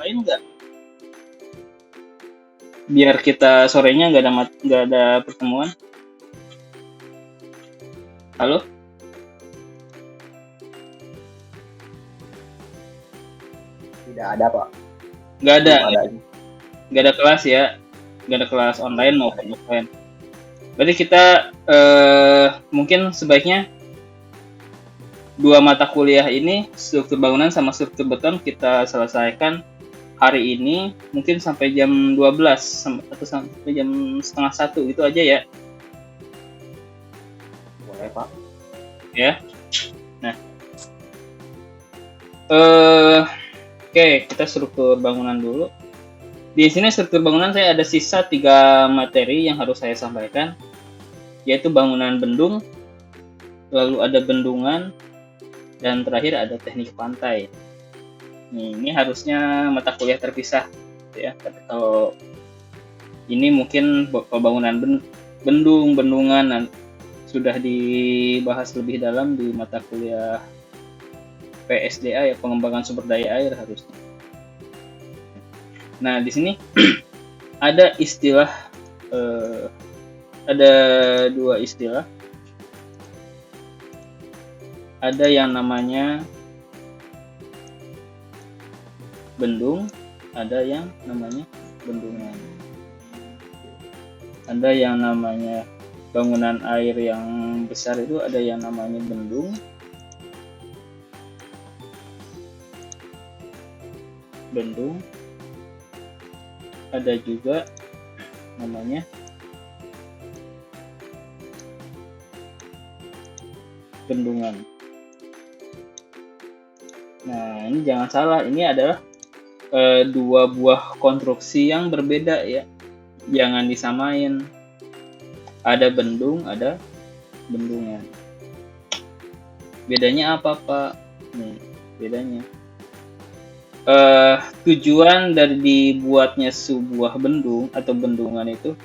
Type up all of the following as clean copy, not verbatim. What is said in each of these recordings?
online nggak? Biar kita sorenya nggak ada pertemuan. Halo? Tidak ada, Pak. Nggak ada, Belum ada. nggak ada kelas ya? Nggak ada kelas online maupun offline. Berarti kita mungkin sebaiknya 2 mata kuliah ini, struktur bangunan sama struktur beton, kita selesaikan hari ini mungkin sampai jam 12 atau sampai jam setengah 1 itu aja ya. Boleh, Pak. Ya. Nah, oke, kita struktur bangunan dulu. Di sini struktur bangunan saya ada sisa 3 materi yang harus saya sampaikan, yaitu bangunan bendung, lalu ada bendungan, dan terakhir ada teknik pantai. Ini harusnya mata kuliah terpisah, ya. Tapi kalau ini mungkin bangunan bendung, bendungan sudah dibahas lebih dalam di mata kuliah PSDA ya, pengembangan sumber daya air harusnya. Nah, di sini ada istilah, ada 2 istilah. Ada yang namanya bendung, ada yang namanya bendungan. Ada yang namanya bangunan air yang besar itu ada yang namanya bendung. Bendung. Ada juga namanya bendungan. Nah, ini jangan salah, ini adalah 2 buah konstruksi yang berbeda ya. Jangan disamain. Ada bendung, ada bendungan. Bedanya apa, Pak? Nih, bedanya. Tujuan dari dibuatnya sebuah bendung atau bendungan itu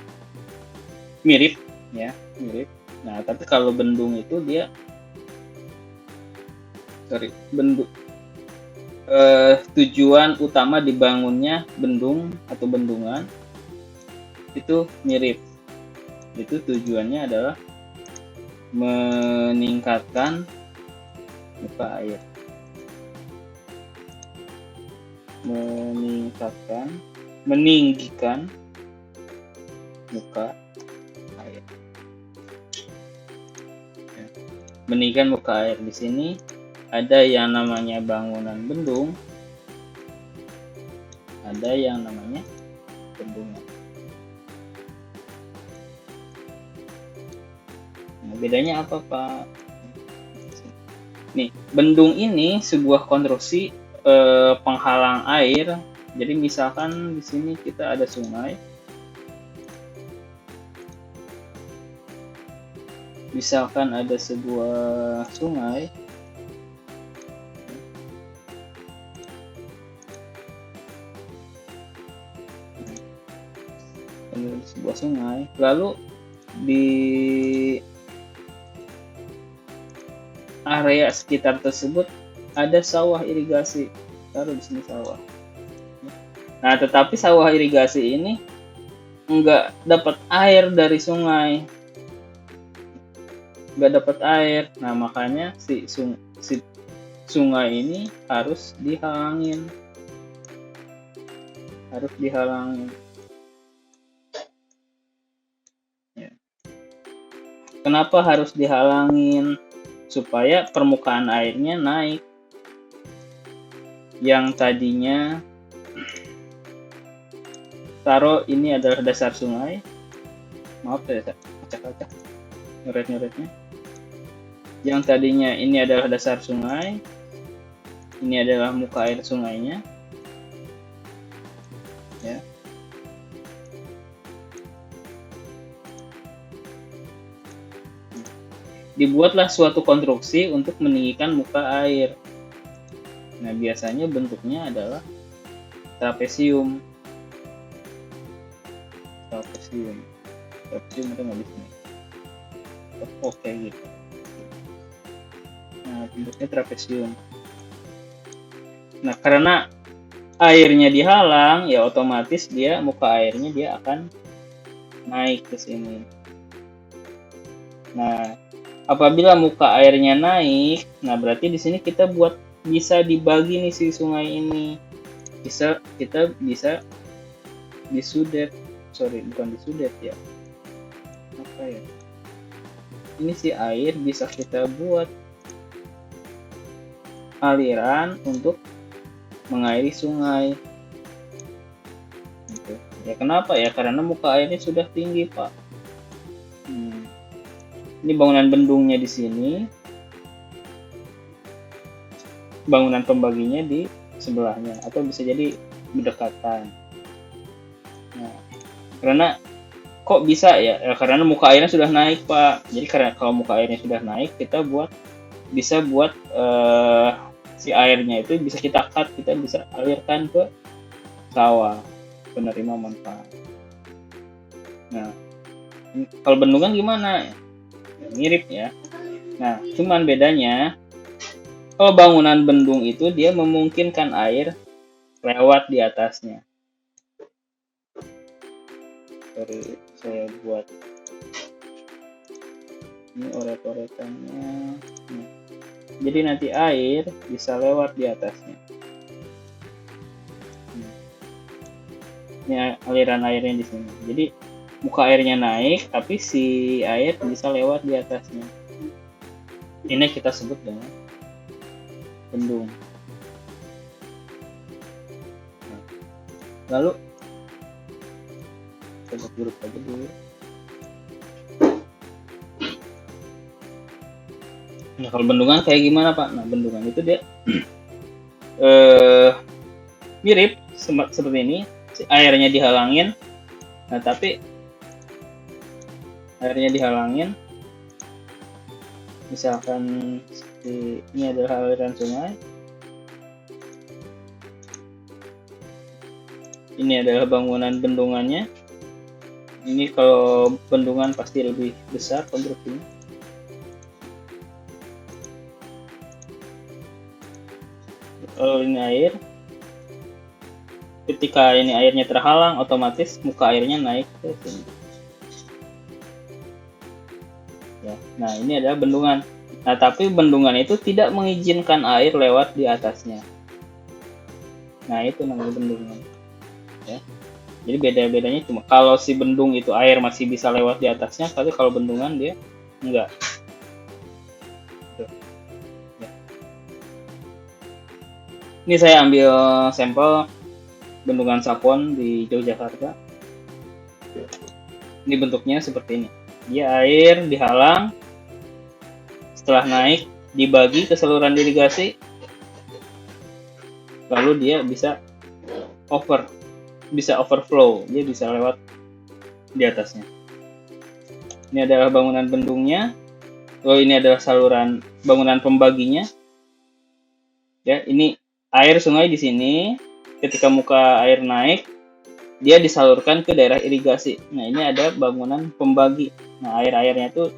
mirip ya, mirip. Nah, tapi kalau bendung itu dia tujuan utama dibangunnya bendung atau bendungan itu mirip. Itu tujuannya adalah meningkatkan muka air, meninggikan muka air. Meninggikan muka air di sini ada yang namanya bangunan bendung, ada yang namanya bendungan. Nah, bedanya apa, Pak? Nih, bendung ini sebuah konstruksi penghalang air. Jadi misalkan di sini kita ada sungai. Misalkan ada sebuah sungai. Sebuah sungai. Lalu di area sekitar tersebut ada sawah irigasi. Taruh di sini sawah. Nah, tetapi sawah irigasi ini enggak dapat air dari sungai. Enggak dapat air. Nah, makanya si sungai ini harus dihalangin. Harus dihalangin. Ya. Kenapa harus dihalangin? Supaya permukaan airnya naik. Yang tadinya taruh ini adalah dasar sungai. Maaf ya, acak-acak nyoret-nyoretnya. Yang tadinya ini adalah dasar sungai. Ini adalah muka air sungainya. Ya. Dibuatlah suatu konstruksi untuk meninggikan muka air. Nah, biasanya bentuknya adalah trapesium. Trapesium itu nggak di sini. Oke, gitu. Nah, bentuknya trapesium. Nah, karena airnya dihalang, ya otomatis muka airnya dia akan naik ke sini. Nah, apabila muka airnya naik, nah berarti di sini kita bisa dibagi nih si sungai ini. Kita bisa disudet, bukan disudet ya. Apa ya? Ini si air bisa kita buat aliran untuk mengairi sungai. Gitu. Ya kenapa ya? Karena muka airnya sudah tinggi, Pak. Ini bangunan bendungnya di sini, bangunan pembaginya di sebelahnya, atau bisa jadi berdekatan. Nah, karena kok bisa ya? Karena muka airnya sudah naik, Pak. Jadi karena kalau muka airnya sudah naik, kita bisa buat si airnya itu bisa kita cut, kita bisa alirkan ke sawah penerima manfaat. Nah, kalau bendungan gimana? Ya, mirip ya. Nah, cuman bedanya kalau bangunan bendung itu dia memungkinkan air lewat di atasnya. Sorry, saya buat ini oret-oretannya. Nah, jadi nanti air bisa lewat di atasnya. Ini aliran airnya di sini. Jadi muka airnya naik, tapi si air bisa lewat di atasnya. Ini kita sebut dengan bendung. Nah, lalu kita buat aja dulu. Nah, kalau bendungan kayak gimana, Pak? Nah, bendungan itu dia mirip seperti ini. Airnya dihalangin. Nah, tapi airnya dihalangin. Misalkan ini adalah aliran sungai. Ini adalah bangunan bendungannya. Ini kalau bendungan pasti lebih besar konstruksinya. Kalau ini air, ketika ini airnya terhalang, otomatis muka airnya naik ke sini. Ya, nah ini adalah bendungan. Nah, tapi bendungan itu tidak mengizinkan air lewat di atasnya. Nah, itu namanya bendungan. Ya. Jadi beda-bedanya cuma kalau si bendung itu air masih bisa lewat di atasnya, tapi kalau bendungan dia enggak. Ya. Ini saya ambil sampel bendungan Sapon di Yogyakarta. Ini bentuknya seperti ini. Dia air dihalang, setelah naik dibagi ke saluran irigasi, lalu dia bisa overflow, dia bisa lewat di atasnya. Ini adalah bangunan bendungnya. Ini adalah saluran bangunan pembaginya. Ya, ini air sungai di sini. Ketika muka air naik, dia disalurkan ke daerah irigasi. Nah, ini ada bangunan pembagi. Nah, airnya itu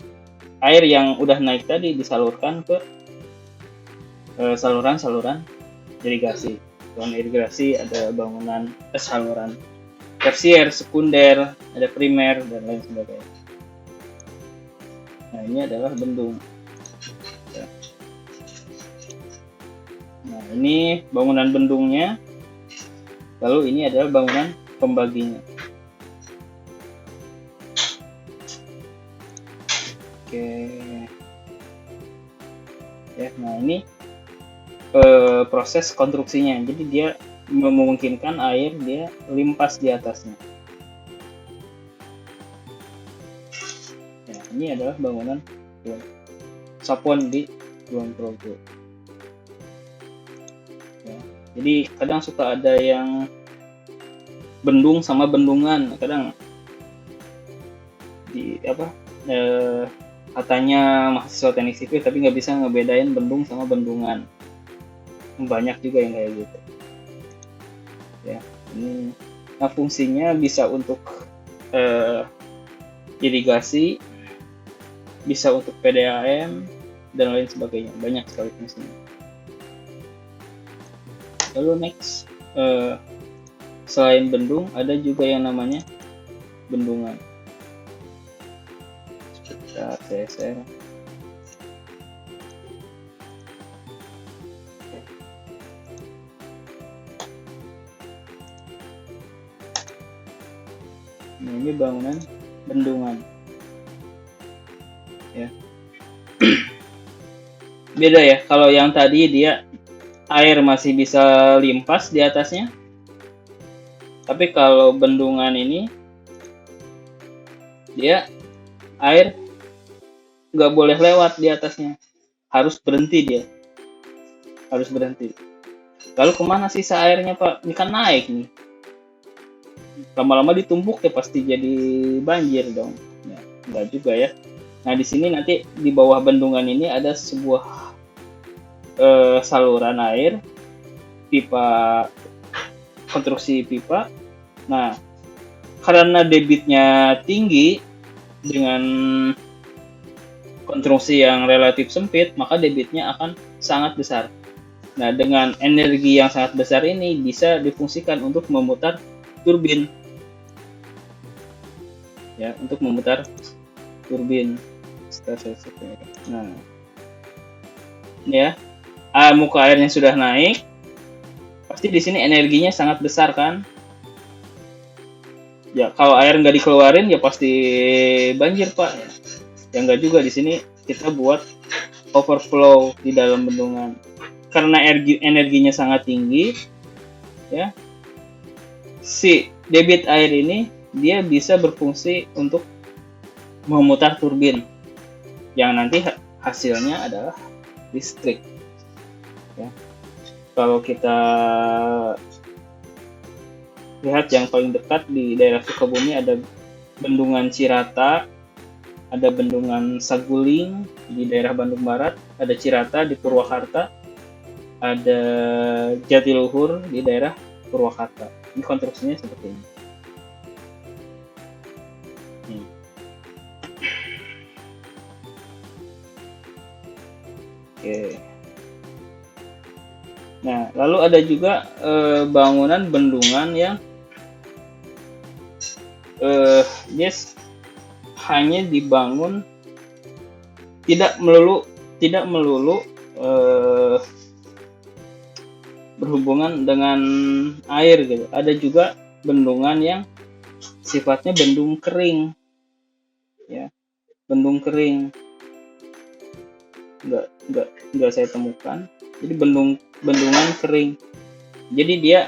air yang udah naik tadi disalurkan ke saluran-saluran irigasi. Saluran irigasi ada bangunan saluran tersier, sekunder, ada primer dan lain sebagainya. Nah, ini adalah bendung. Ya. Nah, ini bangunan bendungnya. Lalu ini adalah bangunan pembaginya. Oke. Ya, nah ini proses konstruksinya. Jadi dia memungkinkan air dia limpas di atasnya. Ya, ini adalah bangunan Sapon di Kulon Progo. Ya, jadi kadang suka ada yang bendung sama bendungan, kadang katanya mahasiswa teknik sipil tapi nggak bisa ngebedain bendung sama bendungan. Banyak juga yang kayak gitu. Ya, ini nah fungsinya bisa untuk irigasi, bisa untuk PDAM dan lain sebagainya. Banyak sekali fungsinya. Lalu next. eh, selain bendung ada juga yang namanya bendungan. Sebentar, saya share. Nah, ini bangunan bendungan ya. Beda ya, kalau yang tadi dia air masih bisa limpas di atasnya, tapi kalau bendungan ini dia air nggak boleh lewat di atasnya, harus berhenti, dia harus berhenti. Lalu kemana sisa airnya Pak? Ini kan naik nih, lama-lama ditumpuk ya pasti jadi banjir dong ya. Enggak juga ya. Nah di sini nanti di bawah bendungan ini ada sebuah saluran air, pipa, konstruksi pipa. Nah karena debitnya tinggi dengan konstruksi yang relatif sempit, maka debitnya akan sangat besar. Nah dengan energi yang sangat besar ini bisa difungsikan untuk memutar turbin ya, untuk memutar turbin. Nah ini ya, muka airnya sudah naik, pasti di sini energinya sangat besar kan ya. Kalau air nggak dikeluarin ya pasti banjir Pak ya. Ya nggak juga, di sini kita buat overflow di dalam bendungan karena energinya sangat tinggi ya. Si debit air ini dia bisa berfungsi untuk memutar turbin yang nanti hasilnya adalah listrik ya. Kalau kita lihat yang paling dekat di daerah Sukabumi ada bendungan Cirata, ada bendungan Saguling di daerah Bandung Barat, ada Cirata di Purwakarta, ada Jatiluhur di daerah Purwakarta. Ini konstruksinya seperti ini. Oke. Nah, lalu ada juga bangunan bendungan yang yes, hanya dibangun tidak melulu berhubungan dengan air gitu. Ada juga bendungan yang sifatnya bendung kering ya, bendung kering nggak saya temukan. Jadi bendungan kering, jadi dia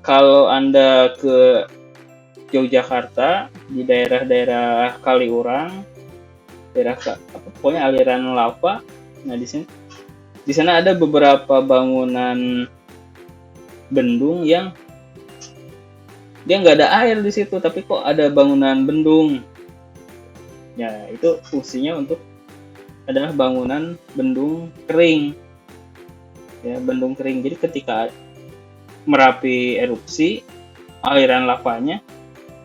kalau Anda ke Yogyakarta di daerah-daerah Kaliurang, daerah pokoknya aliran lava. Nah di sana ada beberapa bangunan bendung yang dia nggak ada air di situ, tapi kok ada bangunan bendung. Ya itu fungsinya untuk adalah bangunan bendung kering ya, bendung kering. Jadi ketika Merapi erupsi, aliran lavanya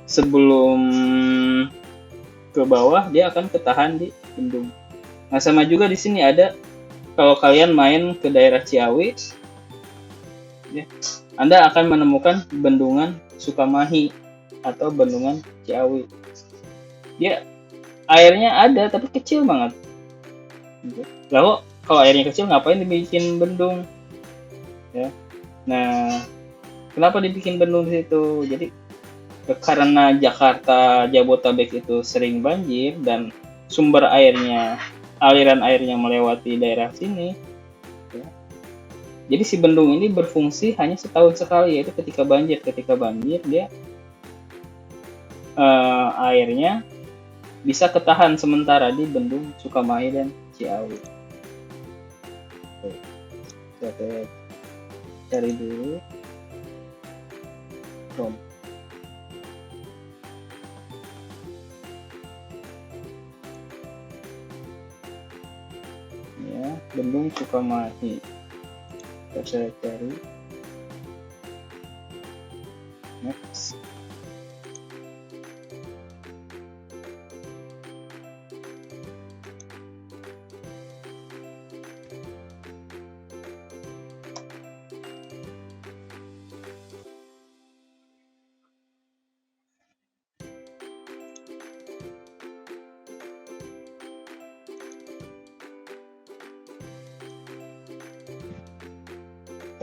sebelum ke bawah dia akan ketahan di bendung. Nah sama juga di sini ada, kalau kalian main ke daerah Ciawi ya, Anda akan menemukan bendungan Sukamahi atau bendungan Ciawi. Dia airnya ada tapi kecil banget. Lalu kalau airnya kecil ngapain dibikin bendung ya? Nah kenapa dibikin bendung di situ? Jadi karena Jakarta Jabotabek itu sering banjir dan sumber airnya, aliran airnya melewati daerah sini ya. Jadi si bendung ini berfungsi hanya setahun sekali, yaitu ketika banjir dia airnya bisa ketahan sementara di bendung Sukamahi dan Ciawi. Oke, cari dulu Chrome. Ya, bendung Sukamahi. Saya cari. Next.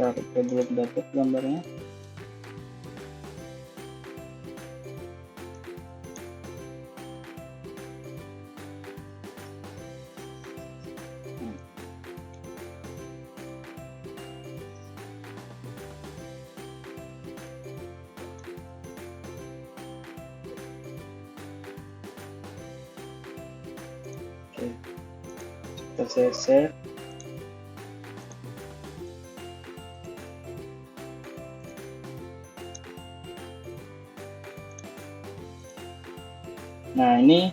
Kita belum dapat gambarnya. Oke, kita share. Nah, ini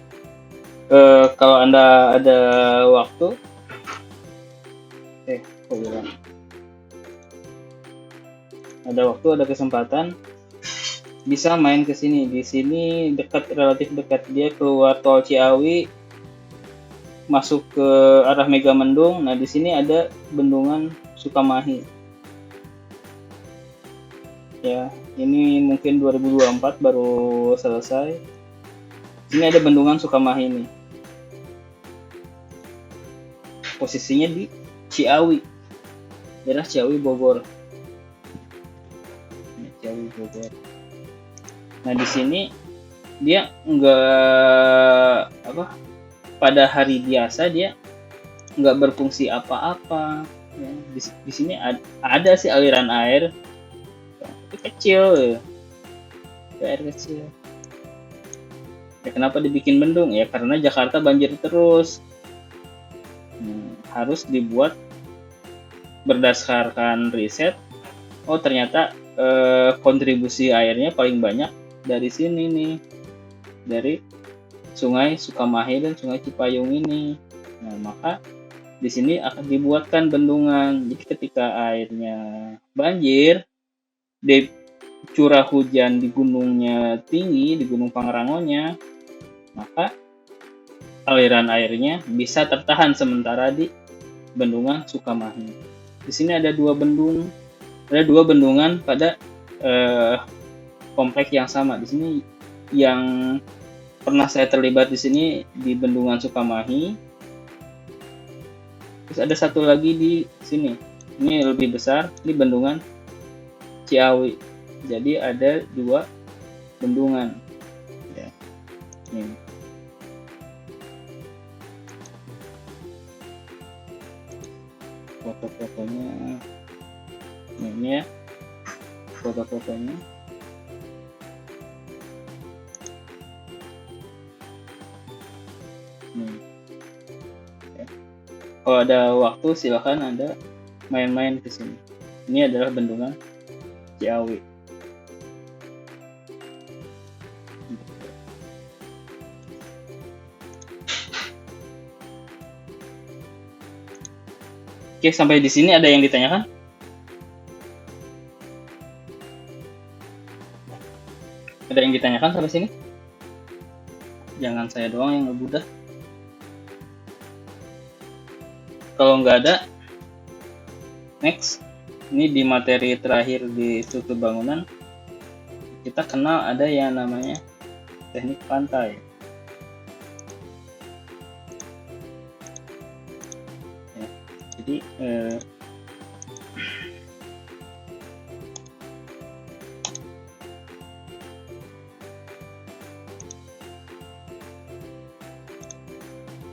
kalau Anda ada waktu, ada kesempatan, bisa main ke sini. Di sini relatif dekat, dia keluar tol Ciawi, masuk ke arah Megamendung. Nah, di sini ada bendungan Sukamahi. Ya, ini mungkin 2024 baru selesai. Ini ada bendungan Sukamahi ini. Posisinya di Ciawi, daerah Ciawi Bogor. Ciawi Bogor. Nah, di sini dia enggak pada hari biasa dia nggak berfungsi apa-apa. Ya, di sini ada sih aliran air, tapi kecil, air kecil. Ya, kenapa dibikin bendung? Ya karena Jakarta banjir terus. Harus dibuat berdasarkan riset. Oh, ternyata kontribusi airnya paling banyak dari sini nih, dari Sungai Sukamahi dan Sungai Cipayung ini. Nah, maka di sini akan dibuatkan bendungan. Jadi ketika airnya banjir, di curah hujan di gunungnya tinggi, di Gunung Pangrangonya, maka aliran airnya bisa tertahan sementara di bendungan Sukamahi. Di sini ada dua bendungan pada kompleks yang sama. Di sini yang pernah saya terlibat di sini di bendungan Sukamahi. Terus ada satu lagi di sini. Ini lebih besar, ini bendungan Ciawi. Jadi ada dua bendungan. Ya. Ini. Foto-fotonya. Ini ya. Foto-fotonya. Kalau ada waktu silakan Anda main-main ke sini. Ini adalah bendungan Ciawi. Oke, sampai di sini ada yang ditanyakan? Ada yang ditanyakan sampai sini? Jangan saya doang yang ngebudah. Kalau nggak ada, next. Ini di materi terakhir di struktur bangunan, kita kenal ada yang namanya teknik pantai. Ya, jadi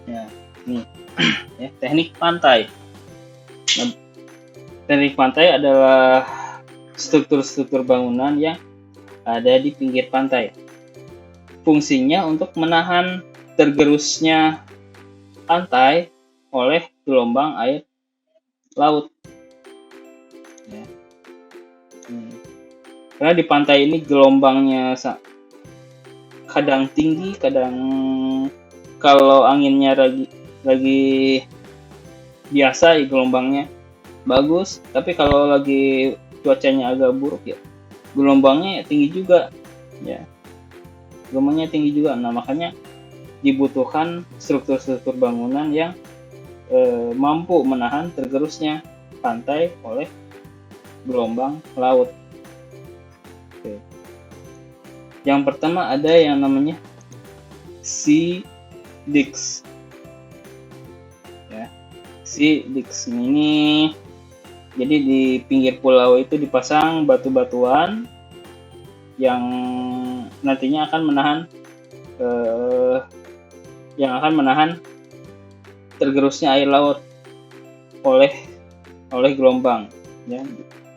ya, nih. Ya, teknik pantai. Nah, teknik pantai adalah struktur-struktur bangunan yang ada di pinggir pantai. Fungsinya untuk menahan tergerusnya pantai oleh gelombang air laut. Ya. Karena di pantai ini gelombangnya kadang tinggi, kadang kalau anginnya lagi biasa ya gelombangnya bagus, tapi kalau lagi cuacanya agak buruk ya gelombangnya tinggi juga ya, gelombangnya tinggi juga. Nah, makanya dibutuhkan struktur-struktur bangunan yang mampu menahan tergerusnya pantai oleh gelombang laut. Oke. Yang pertama ada yang namanya sea digs. Sea digs ini Jadi di pinggir pulau itu dipasang batu-batuan yang nantinya akan menahan tergerusnya air laut oleh gelombang, ya,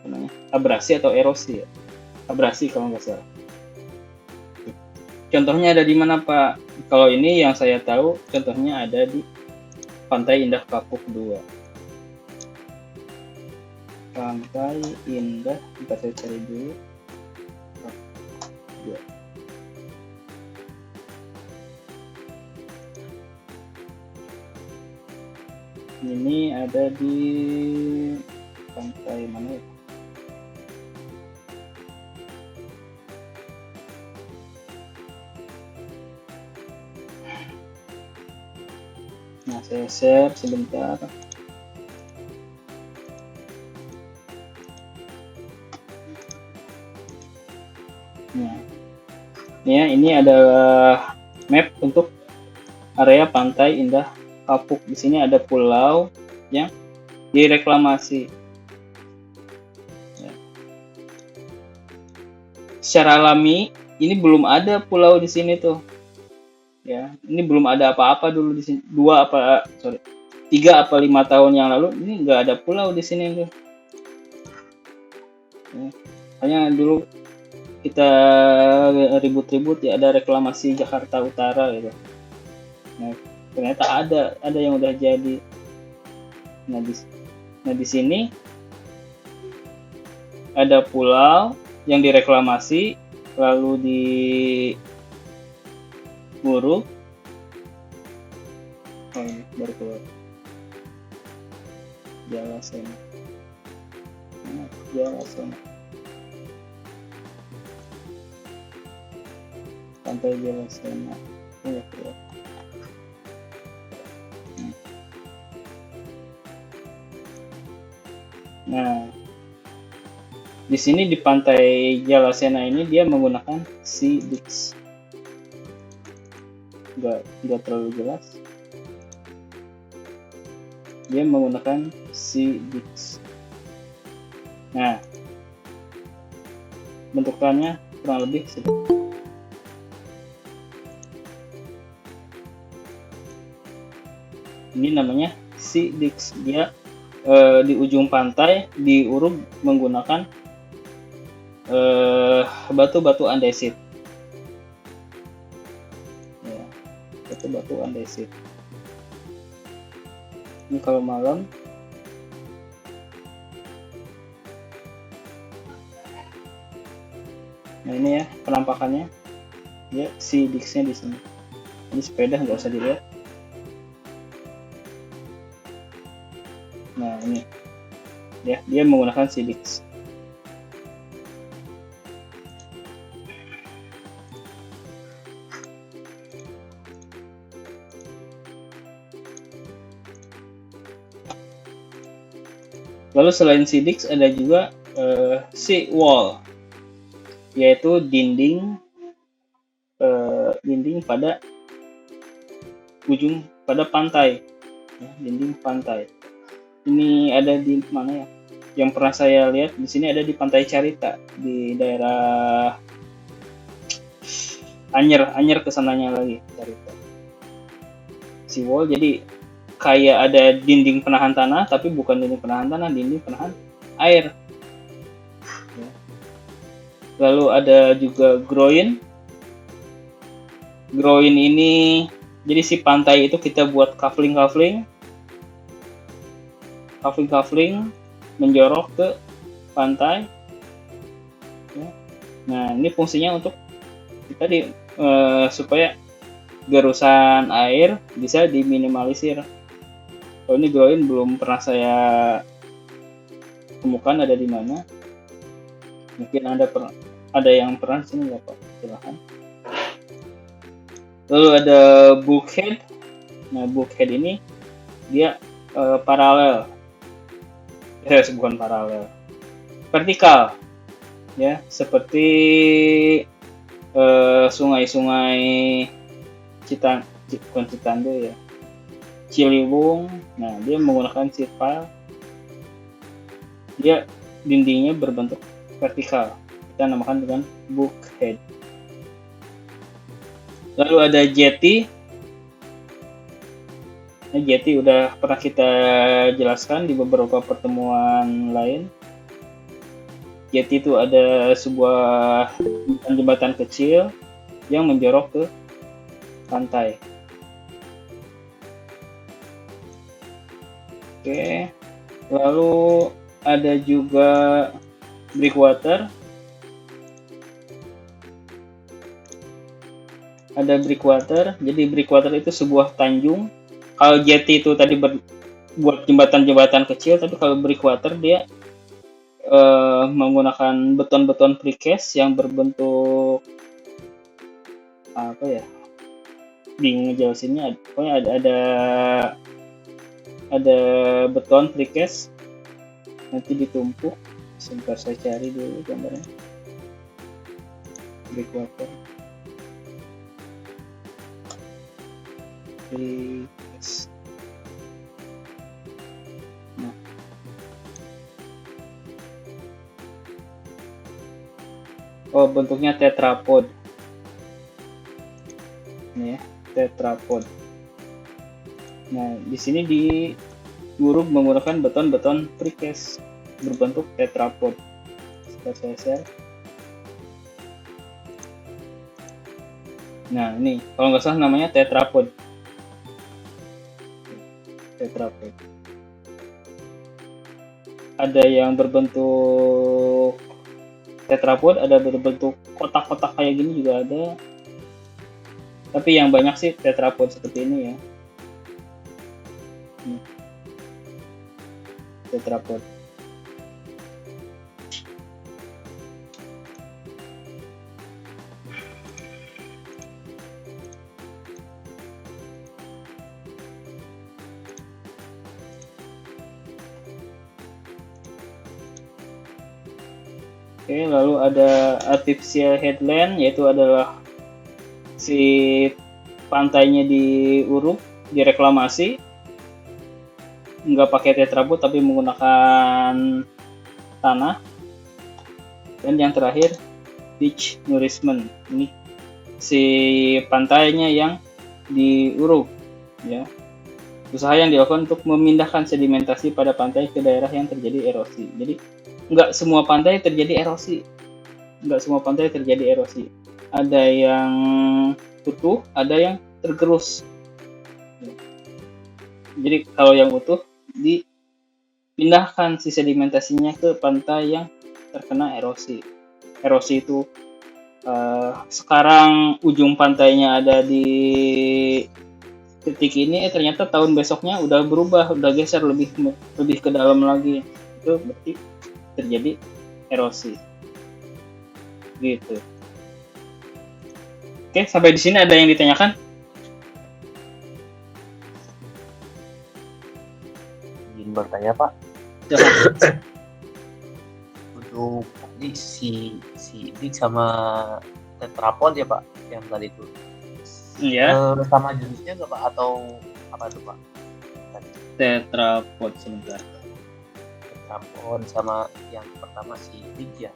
namanya abrasi atau erosi, ya. Abrasi kalau nggak salah. Contohnya ada di mana, Pak? Kalau ini yang saya tahu contohnya ada di Pantai Indah Kapuk 2. Pantai Indah, kita saya cari dulu. Ini ada di pantai mana ya? Nah, saya share sebentar. Nah, ini adalah map untuk area Pantai Indah Kapuk. Di sini ada pulau yang direklamasi. Ya. Secara alami ini belum ada pulau di sini tuh. Ya, ini belum ada apa-apa dulu di sini. 3 apa 5 tahun yang lalu ini nggak ada pulau di sini tuh. Ya. Hanya dulu kita ribut-ribut ya, ada reklamasi Jakarta Utara gitu. Nah, ternyata ada yang udah jadi. Nah di sini ada pulau yang direklamasi lalu diburu. Oh, ini baru keluar. Jalasena. Pantai Jalasena. Ini keluar. Nah, di sini di Pantai Jalasena ini dia menggunakan Sea Dix. Nggak terlalu jelas. Dia menggunakan Sea Dix. Nah, bentukannya kurang lebih seperti ini, namanya Sea Dix. Dia di ujung pantai diuruk menggunakan batu-batu andesit. Ya, batu-batu andesit. Ini kalau malam nah ini ya penampakannya, ya si Dix-nya di sini. Ini sepeda nggak usah dilihat. Nah ini ya, dia menggunakan Sea Dix. Lalu selain Sea Dix ada juga sea wall, yaitu dinding pada ujung pada pantai, ya, dinding pantai. Ini ada di mana ya? Yang pernah saya lihat di sini ada di Pantai Carita di daerah Anyer kesananya lagi Carita. Sea wall jadi kayak ada dinding penahan tanah, tapi bukan dinding penahan tanah, dinding penahan air. Ya. Lalu ada juga groin. Groin ini jadi si pantai itu kita buat kafling menjorok ke pantai. Ya. Nah ini fungsinya untuk kita supaya gerusan air bisa diminimalisir. Kalau ini groin belum pernah saya temukan ada di mana. Mungkin ada yang pernah sini nggak Pak? Silahkan. Lalu ada bulkhead. Nah bulkhead ini dia paralel. Bukan paralel, vertikal, ya, seperti sungai-sungai Citando ya, Ciliwung. Nah dia menggunakan sirpal dia dindingnya berbentuk vertikal, kita namakan dengan bulkhead. Lalu ada jetty. Nah, jetty udah pernah kita jelaskan di beberapa pertemuan lain. Jetty itu ada sebuah jembatan kecil yang menjorok ke pantai. Oke, lalu ada juga breakwater. Ada breakwater, jadi breakwater itu sebuah tanjung. Kalau jetty itu tadi buat jembatan-jembatan kecil, tapi kalau breakwater dia menggunakan beton-beton precast yang berbentuk apa ya? Bingung jelasinnya. Pokoknya ada beton precast nanti ditumpuk. Sebentar saya cari dulu gambarnya. Breakwater. Precast. Nah. Oh, bentuknya tetrapod. Ini ya, tetrapod. Nah, di sini diuruk menggunakan beton-beton precast berbentuk tetrapod. Saya share. Nah, ini kalau nggak salah namanya tetrapod. Tetrapod. Ada yang berbentuk tetrapod, ada berbentuk kotak-kotak kayak gini juga ada. Tapi yang banyak sih tetrapod seperti ini ya. Tetrapod. Oke, lalu ada artificial headland, yaitu adalah si pantainya diuruk, direklamasi, nggak pakai tetrapod tapi menggunakan tanah. Dan yang terakhir beach nourishment, ini si pantainya yang diuruk ya. Usaha yang dilakukan untuk memindahkan sedimentasi pada pantai ke daerah yang terjadi erosi. Jadi nggak semua pantai terjadi erosi, ada yang utuh, ada yang tergerus. Jadi kalau yang utuh dipindahkan si sedimentasinya ke pantai yang terkena erosi. Erosi itu sekarang ujung pantainya ada di titik ini, ternyata tahun besoknya udah berubah, udah geser lebih ke dalam lagi. Itu berarti terjadi erosi. Gitu. Oke, sampai di sini ada yang ditanyakan? Izin bertanya Pak. Jangan. Untuk tadi si dik sama tetrapod ya Pak, yang tadi itu. Iya. Sama jenisnya nggak Pak, atau apa tuh Pak? Tetrapod sebentar. Tetrapod sama yang pertama si dik ya.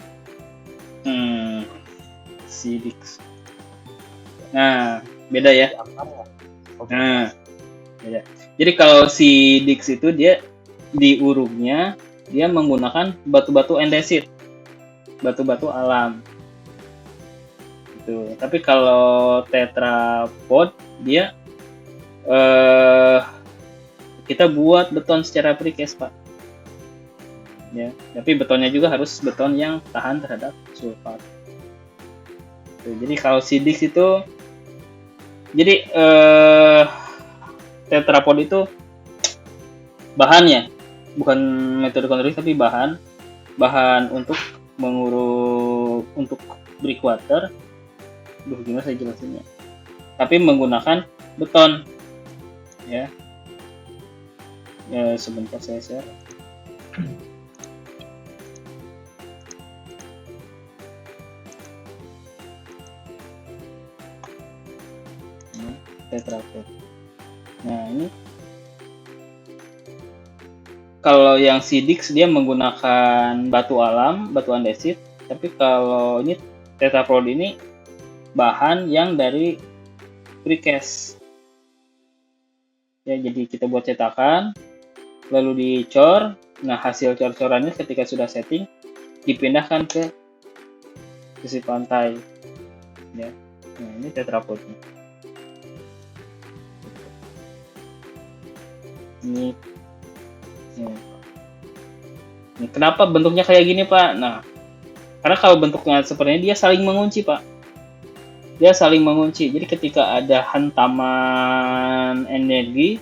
Si dik. Nah, beda ya. Nah, beda. Jadi kalau si Dix itu dia diuruknya dia menggunakan batu-batu andesit, batu-batu alam. Gitu. Tapi kalau tetrapod dia kita buat beton secara precast Pak. Ya, tapi betonnya juga harus beton yang tahan terhadap sulfat. Jadi kalau si Dix itu jadi tetrapod itu bahannya bukan metode konstruksi tapi bahan untuk menguruk untuk breakwater. Gimana saya jelasinnya? Tapi menggunakan beton. Ya. Ya sebentar saya share. Tetrapod. Nah, ini Kalau yang Sidix dia menggunakan batu alam, batu andesit. Tapi kalau ini tetraprod ini bahan yang dari precast. Ya, jadi kita buat cetakan, lalu dicor. Nah, hasil cor-corannya ketika sudah setting dipindahkan ke sisi pantai. Ya, nah ini tetrapodnya. Ini kenapa bentuknya kayak gini, Pak? Nah, karena kalau bentuknya seperti ini dia saling mengunci, Pak. Dia saling mengunci. Jadi ketika ada hantaman energi,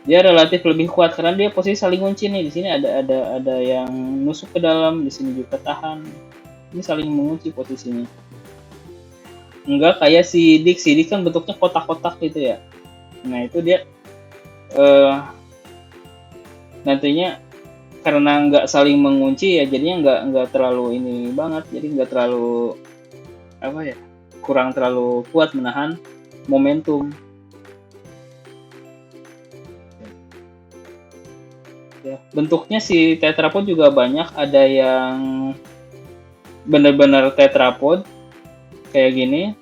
dia relatif lebih kuat karena dia posisi saling mengunci nih. Di sini ada yang nusuk ke dalam, di sini juga tahan. Ini saling mengunci posisinya. Enggak kayak si Dik kan bentuknya kotak-kotak gitu ya. Nah, itu dia nantinya karena nggak saling mengunci ya, jadinya nggak terlalu ini banget, jadi nggak terlalu kurang terlalu kuat menahan momentum. Ya, bentuknya si tetrapod juga banyak, ada yang benar-benar tetrapod kayak gini.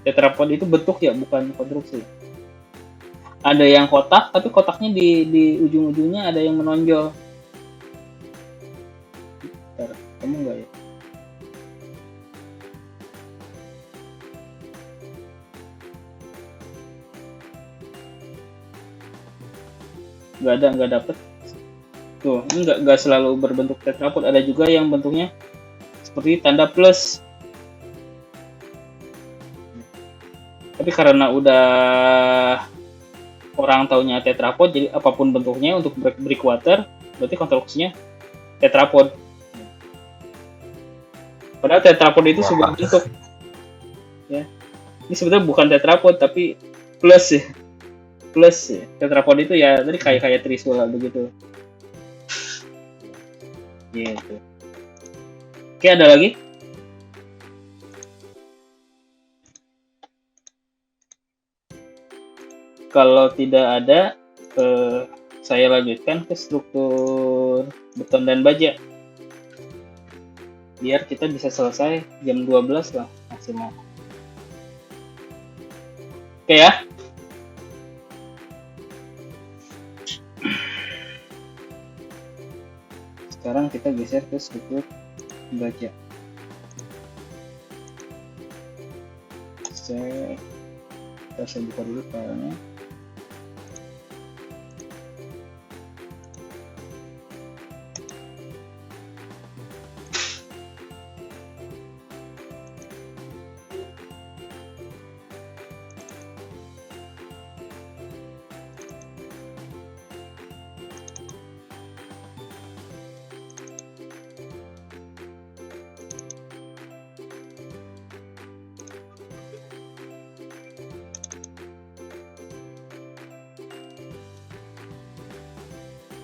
Tetrapod itu bentuk ya, bukan konstruksi. Ada yang kotak, tapi kotaknya di ujung-ujungnya ada yang menonjol. Kamu enggak ya? Nggak dapet. Tuh, ini nggak selalu berbentuk tetrapod. Ada juga yang bentuknya seperti tanda plus. Tapi karena udah orang taunya tetrapod, jadi apapun bentuknya untuk breakwater, berarti konstruksinya tetrapod. Padahal tetrapod itu sebuah bentuk. Ya. Ini sebenarnya bukan tetrapod tapi plus ya. Plus ya. Tetrapod itu ya tadi kayak trisula begitu. Gitu. Oke, ada lagi? Kalau tidak ada, saya lanjutkan ke struktur beton dan baja. Biar kita bisa selesai jam 12 lah maksimal. Oke ya. Sekarang kita geser ke struktur baja. Kita buka dulu filenya.